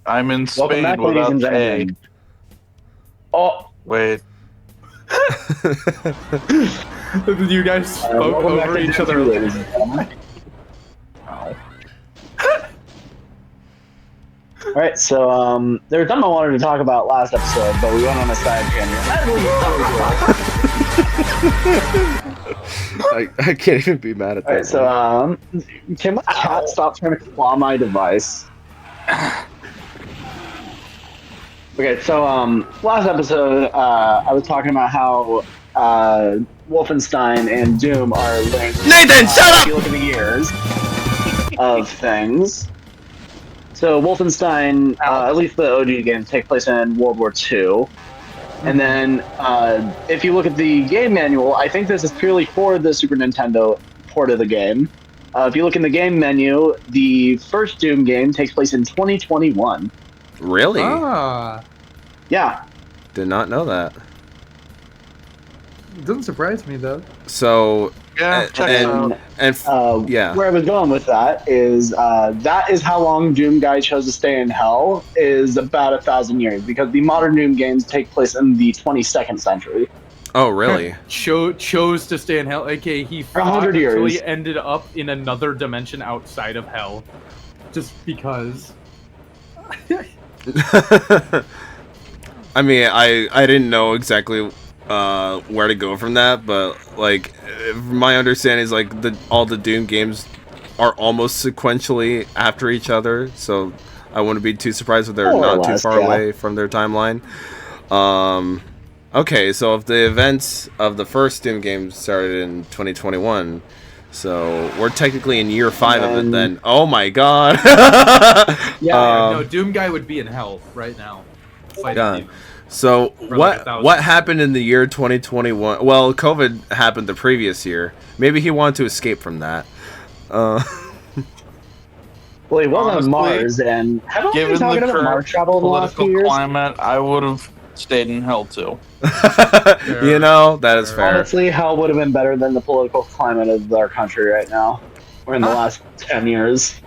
I'm in Welcome Spain back, ladies without and the A. gentlemen. Oh, Wait. You guys spoke welcome back over to each Gen other. 2, ladies and gentlemen. Alright, so there's something I wanted to talk about last episode, but we went on a side tangent. I can't even be mad at that. Alright, so can my cat stop trying to claw my device? Okay, so last episode I was talking about how Wolfenstein and Doom are linked. Nathan, shut up! If you look at the years of things. So Wolfenstein, at least the OG games, take place in World War II. And then if you look at the game manual, I think this is purely for the Super Nintendo port of the game. If you look in the game menu, the first Doom game takes place in 2021. Really? Ah, Yeah. Did not know that. it doesn't surprise me though. So, Yeah, check it out. yeah. Where I was going with that is how long Doom Guy chose to stay in hell is about 1,000 years, because the modern Doom games take place in the 22nd century. Oh, really? Chose to stay in hell. Okay, he For 100 fought until he years. ended up in another dimension outside of hell, just because. I mean, I didn't know exactly where to go from that, but like my understanding is like all the Doom games are almost sequentially after each other, so I wouldn't be too surprised if they're More or not too less, far yeah. away from their timeline. Okay, so if the events of the first Doom game started in 2021, so we're technically in year 5 of it then. Oh my god! No, Doom Guy would be in hell right now, fighting Yeah. demons. So For like 1,000. what happened in the year 2021? Well, COVID happened the previous year. Maybe he wanted to escape from that. Well, he was on Honestly, Mars, and haven't we been Given talking the about Mars current travel in the last few political years? climate, I would have stayed in hell too. You know, that is fair. Honestly, hell would have been better than the political climate of our country right now, or in the last 10 years.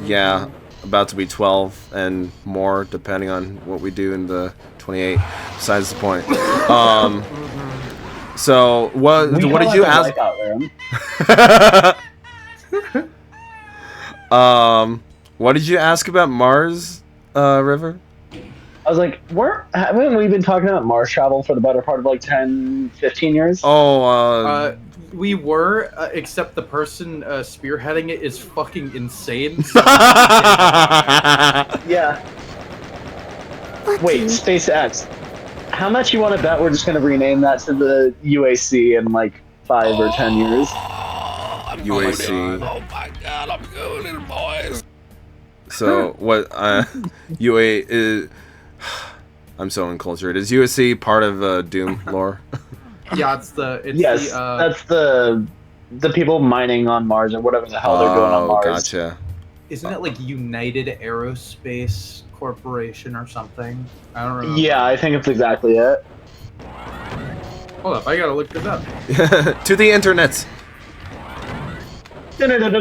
Yeah, about to be 12 and more, depending on what we do in the 28. Besides the point. So what did you ask? What did you ask about Mars, River? I was like, haven't we been talking about Mars travel for the better part of like 10, 15 years? Oh, We were, except the person spearheading it is fucking insane. So Yeah. Wait, SpaceX. How much you want to bet we're just going to rename that to the UAC in like 5 or 10 years? UAC. Oh my god, I'm going in, boys. So what? UA is. I'm so uncultured. Is USC part of Doom lore? yeah, it's Yes, that's the people mining on Mars or whatever the hell they're doing on Mars. Gotcha. Isn't it like United Aerospace Corporation or something? I don't remember. Yeah, I think it's exactly it. Hold up, I gotta look this up. To the internet. I love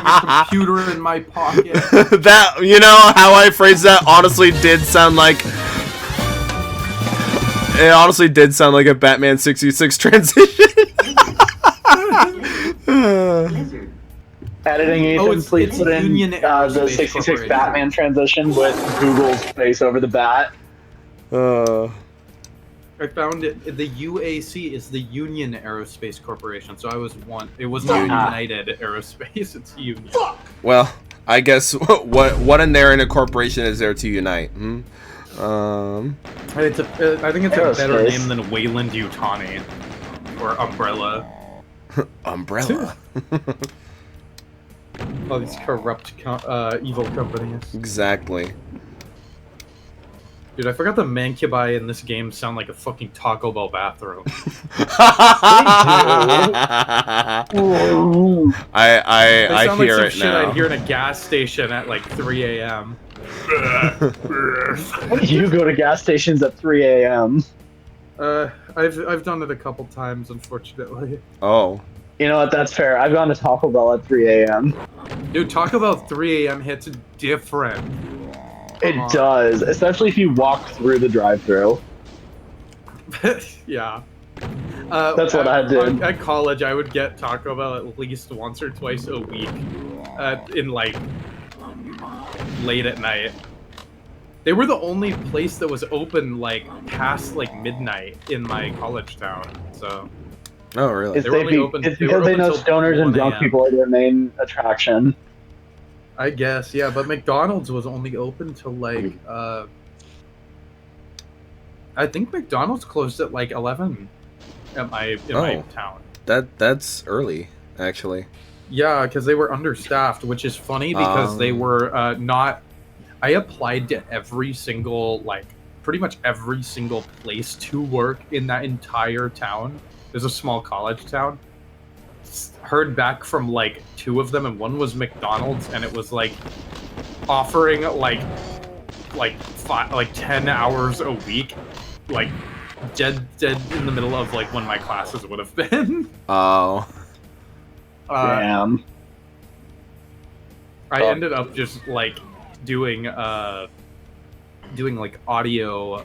having a computer in my pocket. That, you know how I phrased that honestly did sound like. It honestly did sound like a Batman 66 transition. Editing Ethan, please put in Union the Aerospace 66 Corporation. Batman transition with Google's face over the bat. I found it. The UAC is the Union Aerospace Corporation, so I was one. It was not United Aerospace. It's Union. Well, I guess what in there in a corporation is there to unite? I think it's a better name than Wayland Yutani or Umbrella. Umbrella. All these corrupt, evil companies. Exactly. Dude, I forgot the mancubi in this game sound like a fucking Taco Bell bathroom. I sound hear like it some shit now. I'd hear in a gas station at like 3 a.m. You go to gas stations at 3 a.m. I've done it a couple times, unfortunately. Oh. You know what? That's fair. I've gone to Taco Bell at 3 a.m. Dude, Taco Bell 3 a.m. hits different. It does, especially if you walk through the drive-thru. Yeah. That's what I did. At college, I would get Taco Bell at least once or twice a week, in like late at night. They were the only place that was open like past like midnight in my college town. So Oh, really? It's, They were only open- it's they were because they open know till stoners and 1 drunk a.m. people are their main attraction. I guess, yeah, but McDonald's was only open till like I think McDonald's closed at like 11 at my my town. That's early, actually. Yeah, because they were understaffed, which is funny because they were not. I applied to every single, like, pretty much every single place to work in that entire town. There's a small college town. Heard back from like 2 of them, and one was McDonald's, and it was like offering like 10 hours a week, like dead in the middle of like when my classes would have been. Oh. Damn. I ended up just like doing like audio,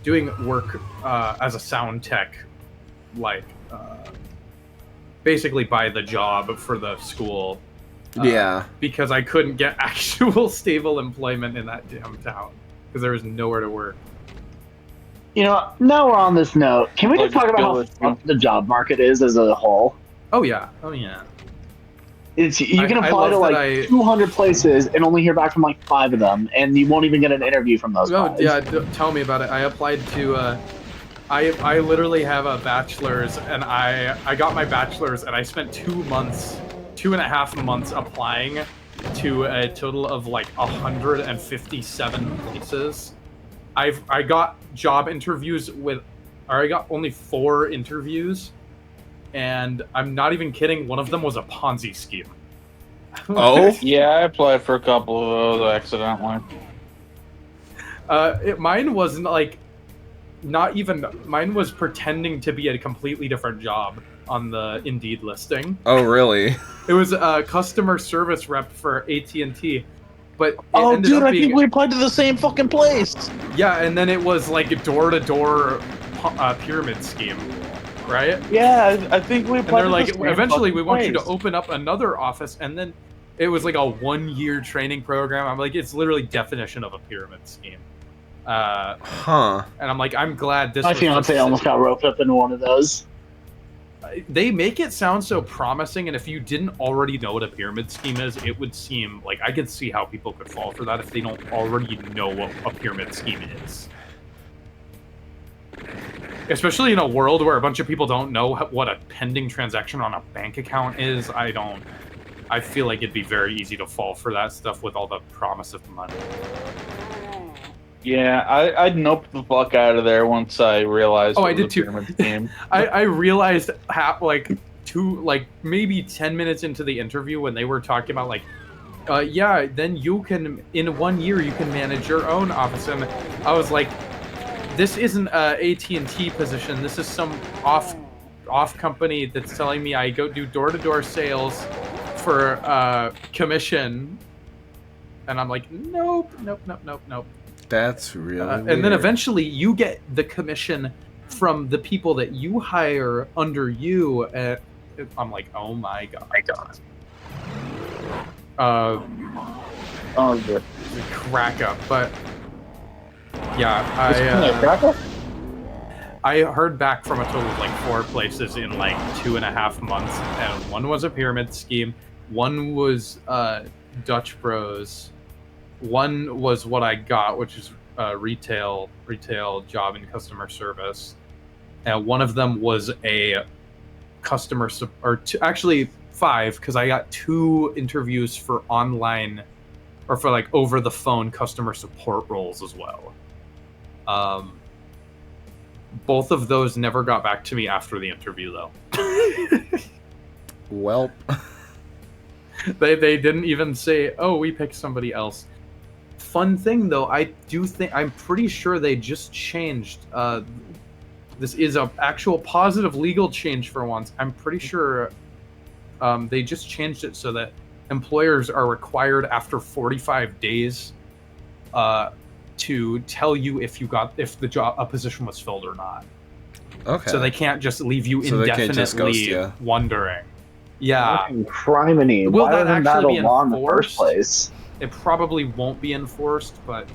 doing work as a sound tech, like basically by the job for the school. Yeah. Because I couldn't get actual stable employment in that damn town because there was nowhere to work. You know, now we're on this note. Can we just talk about how fucked the job market is as a whole? Oh yeah, oh yeah. It's you can I apply to love like that 200 places and only hear back from like 5 of them, and you won't even get an interview from those Oh guys. yeah, tell me about it. I applied to. I literally have a bachelor's, and I got my bachelor's, and I spent 2.5 months applying to a total of like 157 places. I got job interviews I got only 4 interviews, and I'm not even kidding. One of them was a Ponzi scheme. Oh? Yeah, I applied for a couple of those accidentally. Mine wasn't like, not even. Mine was pretending to be a completely different job on the Indeed listing. Oh, really? It was a customer service rep for AT&T, but it Oh, ended dude, up I being, think we applied to the same fucking place. yeah, and then it was like a door-to-door pyramid scheme, right? Yeah, I think we And applied. they're like, to the same eventually we fucking want you to place. open up another office, and then it was like a 1-year training program. I'm like, it's literally definition of a pyramid scheme. Huh. And I'm like, I'm glad this. My was fiance just- almost got roped up into one of those. They make it sound so promising, and if you didn't already know what a pyramid scheme is, it would seem like I could see how people could fall for that if they don't already know what a pyramid scheme is. Especially in a world where a bunch of people don't know what a pending transaction on a bank account is. I feel like it'd be very easy to fall for that stuff with all the promise of money. Yeah, I'd nope the fuck out of there once I realized. Oh, it I was did a too. pyramid scheme. I realized maybe 10 minutes into the interview when they were talking about like, yeah, then you can, in 1 year, you can manage your own office. And I was like, this isn't a AT&T position. This is some off company that's telling me I go do door-to-door sales for commission. And I'm like, nope. That's really And then weird. eventually you get the commission from the people that you hire under you. I'm like, oh my god. Oh, good. Crack up. But yeah, I heard back from a total of like 4 places in like 2.5 months, and one was a pyramid scheme, one was Dutch Bros, one was what I got, which is retail job in customer service, and one of them was a actually 5, because I got 2 interviews for online or for like over the phone customer support roles as well. Both of those never got back to me after the interview though. Welp. They didn't even say, oh, we picked somebody else. Fun thing though, I'm pretty sure they just changed. This is a actual positive legal change for once. I'm pretty sure they just changed it so that employers are required after 45 days to tell you if a position was filled or not. Okay. So they can't just leave you So they indefinitely can't just ghost you. wondering. Yeah. Fucking criminy. Will Why that wasn't that a actually be law in the first enforced? place? It probably won't be enforced, but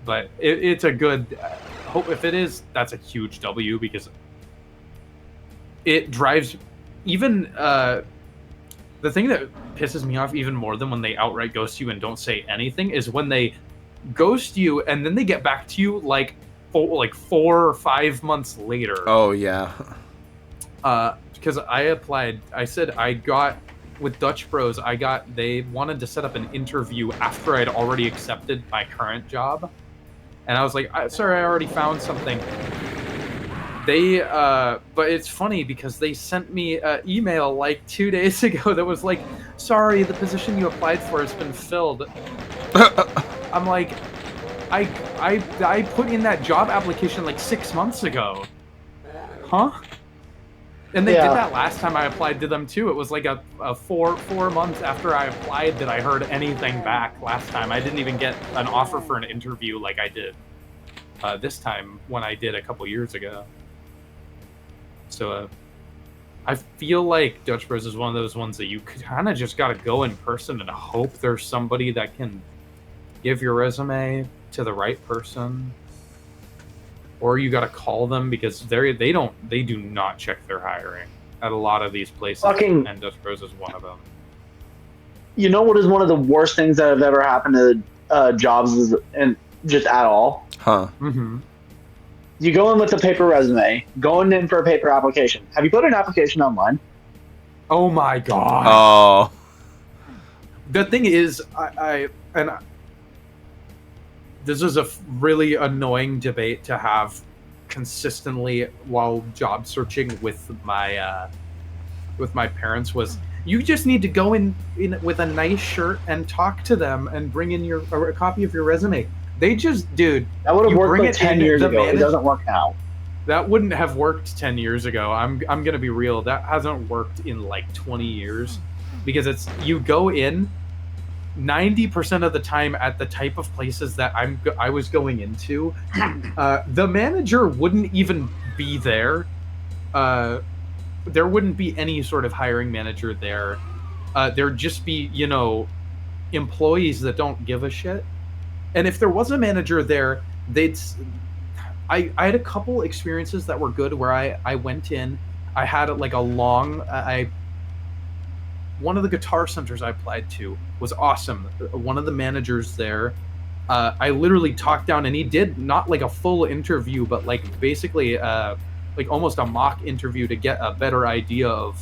but it's a good hope. If it is, that's a huge W, because it drives even the thing that pisses me off even more than when they outright ghost you and don't say anything is when they ghost you and then they get back to you like 4 or 5 months later. Oh yeah. Because I applied, I said I got with Dutch Bros. They wanted to set up an interview after I'd already accepted my current job, and I was like, sorry, I already found something. They, but it's funny because they sent me an email like 2 days ago that was like, sorry, the position you applied for has been filled. I'm like, I put in that job application like 6 months ago. Huh? And they did that last time I applied to them too. It was like a 4 months after I applied that I heard anything back last time. I didn't even get an offer for an interview like I did this time when I did a couple years ago. So I feel like Dutch Bros is one of those ones that you kind of just got to go in person and hope there's somebody that can give your resume to the right person. Or you got to call them because they do not check their hiring at a lot of these places, and Dutch Bros is one of them. You know what is one of the worst things that have ever happened to jobs and just at all? Huh. Mm-hmm. You go in with a paper resume, going in for a paper application. Have you put an application online? Oh my god. Oh. The thing is, this is a really annoying debate to have consistently while job searching with my parents was, you just need to go in with a nice shirt and talk to them and bring in a copy of your resume. They just, dude, that would have worked like 10 years ago. It doesn't work now. That wouldn't have worked 10 years ago. I'm gonna be real. That hasn't worked in like 20 years, because you go in 90% of the time at the type of places that I was going into, the manager wouldn't even be there. There wouldn't be any sort of hiring manager there. There'd just be, employees that don't give a shit. And if there was a manager there, I had a couple experiences that were good where I went in, I had like a long, one of the guitar centers I applied to was awesome. One of the managers there, I literally talked down, and he did not like a full interview, but like basically like almost a mock interview to get a better idea of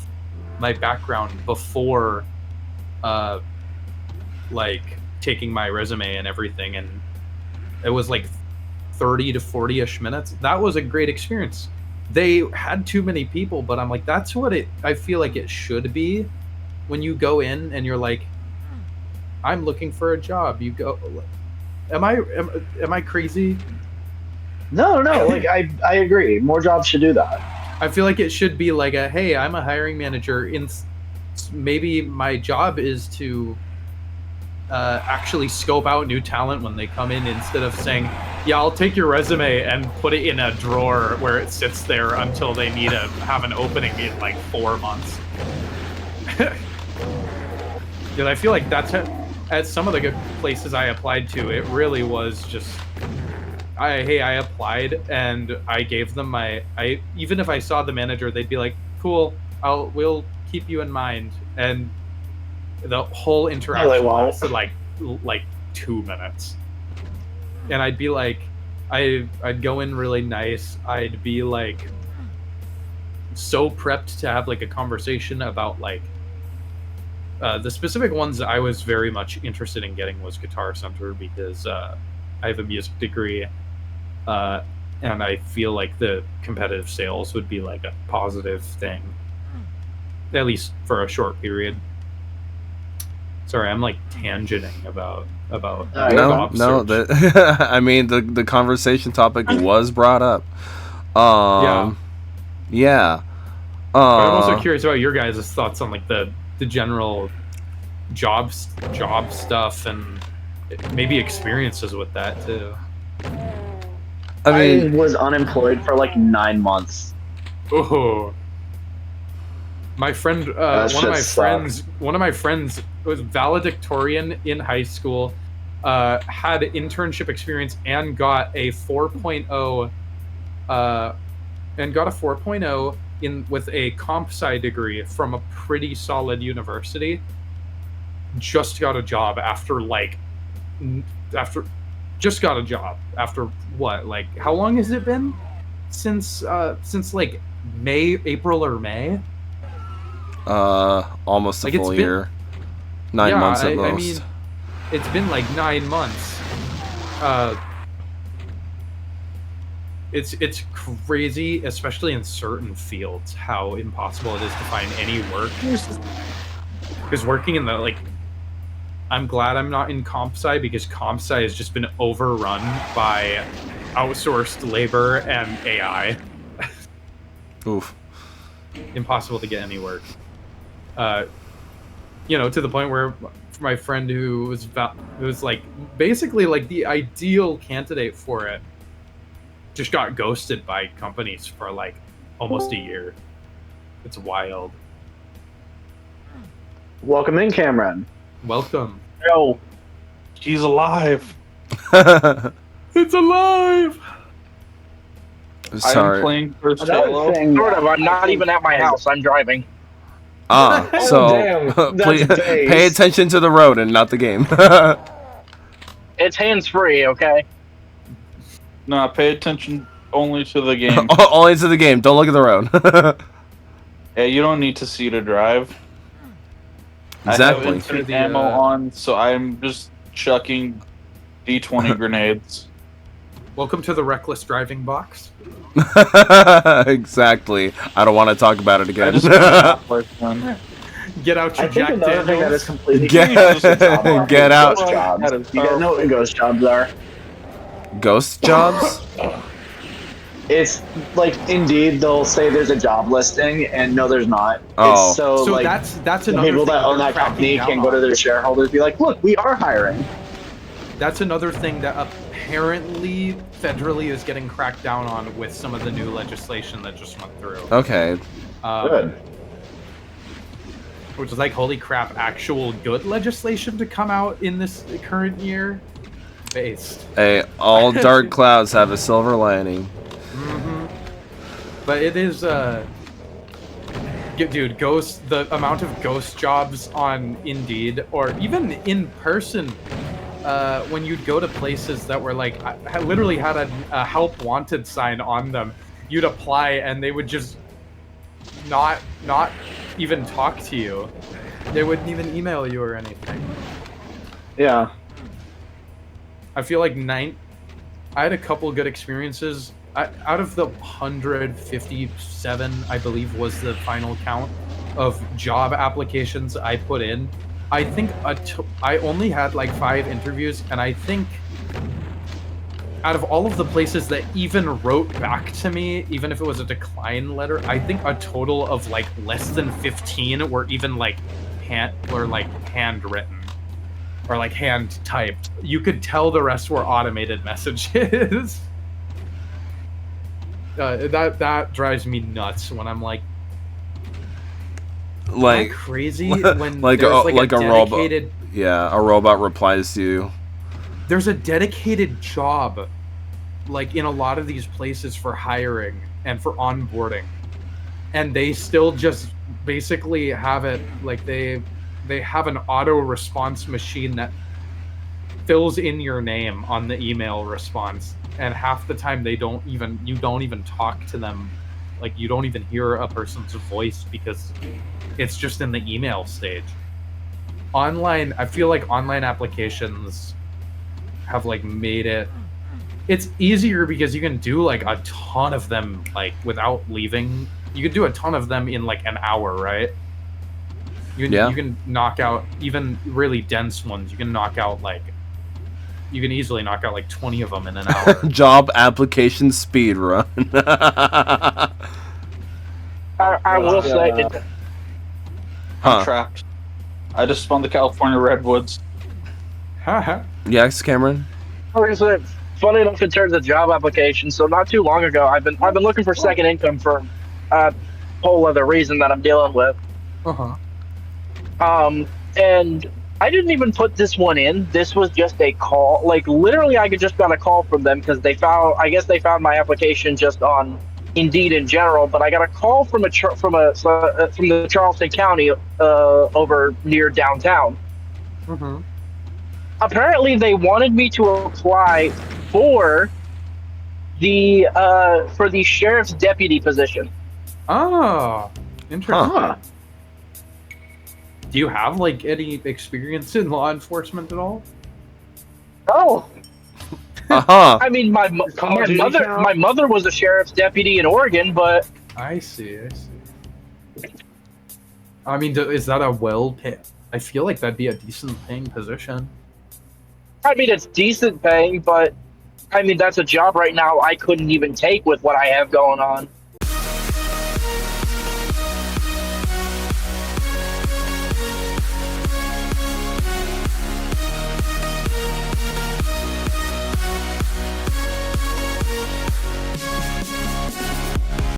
my background before like taking my resume and everything. And it was like 30 to 40-ish minutes. That was a great experience. They had too many people, but I'm like, that's what I feel like it should be. When you go in and you're like, I'm looking for a job, you go, am I crazy? No, like I agree. More jobs should do that. I feel like it should be like hey, I'm a hiring manager. Maybe my job is to actually scope out new talent when they come in, instead of saying, yeah, I'll take your resume and put it in a drawer where it sits there until they need to have an opening in like 4 months. Because I feel like that's at some of the good places I applied to, it really was just, I applied and I gave them even if I saw the manager, they'd be like, cool, we'll keep you in mind. And the whole interaction lasted like 2 minutes. And I'd be like, I'd go in really nice. I'd be like so prepped to have like a conversation about like, the specific ones I was very much interested in getting was Guitar Center, because I have a music degree, and I feel like the competitive sales would be like a positive thing, at least for a short period. Sorry, I'm like tangenting about no. I mean, the conversation topic was brought up. Yeah. But I'm also curious about your guys' thoughts on like the general job stuff and maybe experiences with that too. I mean, I was unemployed for like 9 months. Oh, my friend, one of my friends was valedictorian in high school, had internship experience and got a 4.0, in with a comp sci degree from a pretty solid university. Just got a job after just got a job after what? Like, how long has it been since like April or May? almost a Like, it's full been- year. 9 months at most. I mean, it's been like 9 months. It's crazy, especially in certain fields, how impossible it is to find any work. Because working in the I'm glad I'm not in comp sci, because comp sci has just been overrun by outsourced labor and AI. Oof. Impossible to get any work. You know, to the point where my friend who was like basically like the ideal candidate for it just got ghosted by companies for like almost a year. It's wild. Welcome in, Cameron. Welcome. Yo, he's alive. It's alive. Sorry. I'm playing first Another Halo. thing- Sort of. I'm not even at my house. I'm driving. Ah, Oh, so damn. That's please days. pay attention to the road and not the game. It's hands-free, okay? Nah, pay attention only to the game. Only to the game. Don't look at the road. Yeah, you don't need to see to drive. I Exactly. have infinite The, ammo on, so I'm just chucking D20 grenades. Welcome to the reckless driving box. Exactly. I don't want to talk about it I again. just got my friend. Get out your I think Jack another thing that is Daniels. completely Get out. Ghost jobs. That is You guys know what ghost jobs are? Ghost jobs? It's like Indeed, they'll say there's a job listing, and no, there's not. Oh. It's so So like that's the another people thing that own they're that company cracking can down go to on. their shareholders and be like, look, we are hiring. That's another thing that apparently federally is getting cracked down on with some of the new legislation that just went through. Okay. Good. Which is like, holy crap, actual good legislation to come out in this current year? Based. Hey, all dark clouds have a silver lining. But it is, dude, the amount of ghost jobs on Indeed, or even in person, when you'd go to places that were like, I literally had a help wanted sign on them. You'd apply and they would just not even talk to you. They wouldn't even email you or anything. Yeah. I feel like I had a couple good experiences. Out of the 157, I believe was the final count of job applications I put in, I think I only had like 5 interviews, and I think out of all of the places that even wrote back to me, even if it was a decline letter, I think a total of like less than 15 were even like handwritten or like hand typed. You could tell the rest were automated messages. That drives me nuts when I'm like, am I crazy when like there's a dedicated, robot. Yeah, a robot replies to you. there's a dedicated job like in a lot of these places for hiring and for onboarding, and they still just basically have it like they have an auto response machine that fills in your name on the email response, and half the time you don't even talk to them, like you don't even hear a person's voice because it's just in the email stage. Online, I feel like online applications have like made it's easier because you can do like a ton of them like without leaving. You can do a ton of them in like an hour, right? You can knock out even really dense ones. You can easily knock out like 20 of them in an hour. Job application speed run. I will say, Yeah. I'm Huh. trapped. I just spawned the California redwoods. Haha. Yes, Cameron? like I said, funny enough in terms of job applications. So not too long ago, I've been looking for second income for a whole other reason that I'm dealing with. Uh-huh. And I didn't even put this one in. This was just a call. Like literally, I just got a call from them because they found. I guess they found my application just on Indeed in general. But I got a call from from the Charleston County over near downtown. Mm-hmm. Apparently, they wanted me to apply for the sheriff's deputy position. Oh, interesting. Huh. Do you have like any experience in law enforcement at all? Oh, Uh-huh. I mean, my Call of Duty count? mother was a sheriff's deputy in Oregon, but I see. I see. I mean, is that a well-paid? I feel like that'd be a decent paying position. I mean, it's decent paying, but I mean, that's a job right now I couldn't even take with what I have going on.